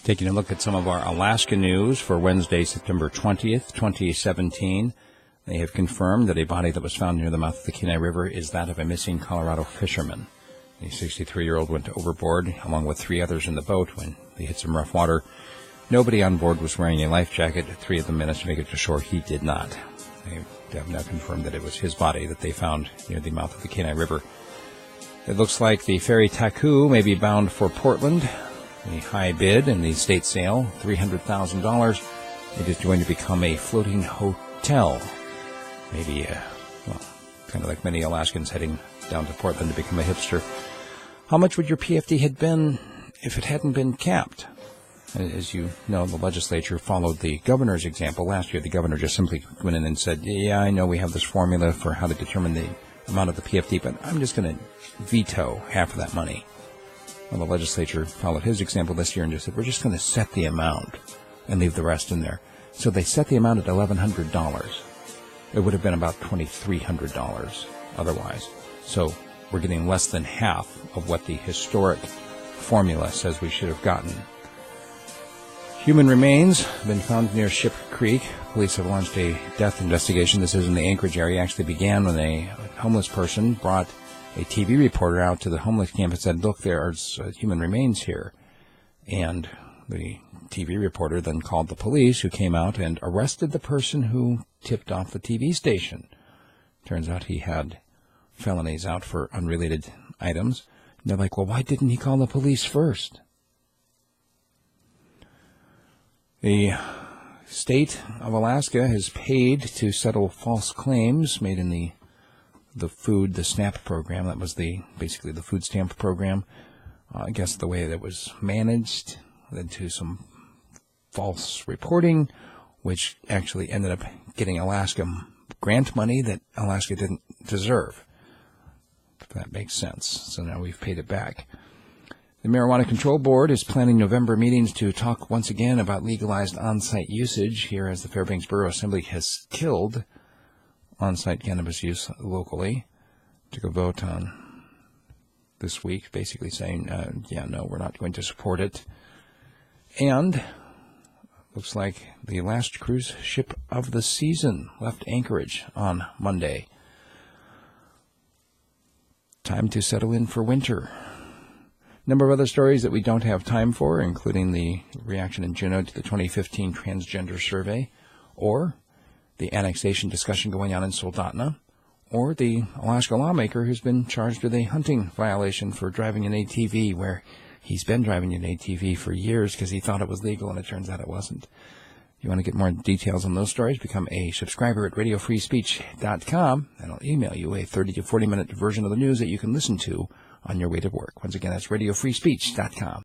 Taking a look at some of our Alaska news for Wednesday, September 20th, 2017. They have confirmed that a body that was found near the mouth of the Kenai River is that of a missing Colorado fisherman. The 63-year-old went overboard along with 3 others in the boat when they hit some rough water. Nobody on board was wearing a life jacket. 3 of them managed to make it to shore. He did not. They have now confirmed that it was his body that they found near the mouth of the Kenai River. It looks like the Ferry Taku may be bound for Portland. The high bid in the state sale, $300,000. It is going to become a floating hotel. Maybe, kind of like many Alaskans heading down to Portland to become a hipster. How much would your PFD have been if it hadn't been capped? As you know, the legislature followed the governor's example. Last year, the governor just simply went in and said, yeah, I know we have this formula for how to determine the amount of the PFD, but I'm just going to veto half of that money. Well, the legislature followed his example this year and just said, we're just going to set the amount and leave the rest in there. So they set the amount at $1,100. It would have been about $2,300 otherwise. So we're getting less than half of what the historic formula says we should have gotten. Human remains have been found near Ship Creek. Police have launched a death investigation. This is in the Anchorage area. It actually began when a homeless person brought a TV reporter out to the homeless camp and said, look, there's human remains here. And the TV reporter then called the police, who came out and arrested the person who tipped off the TV station. Turns out he had felonies out for unrelated items. And they're like, well, why didn't he call the police first? The state of Alaska has paid to settle false claims made in the SNAP program. That was basically the food stamp program. I guess the way that was managed led to some false reporting, which actually ended up getting Alaska grant money that Alaska didn't deserve. If that makes sense. So now we've paid it back. The Marijuana Control Board is planning November meetings to talk once again about legalized on-site usage here, as the Fairbanks Borough Assembly has killed on-site cannabis use locally. Took a vote on this week, basically saying, no, we're not going to support it. And looks like the last cruise ship of the season left Anchorage on Monday. Time to settle in for winter. Number of other stories that we don't have time for, including the reaction in Juneau to the 2015 Transgender survey, or the annexation discussion going on in Soldotna, or the Alaska lawmaker who's been charged with a hunting violation for driving an ATV, where he's been driving an ATV for years because he thought it was legal and it turns out it wasn't. If you want to get more details on those stories, become a subscriber at radiofreespeech.com, and I'll email you a 30 to 40 minute version of the news that you can listen to on your way to work. Once again, that's radiofreespeech.com.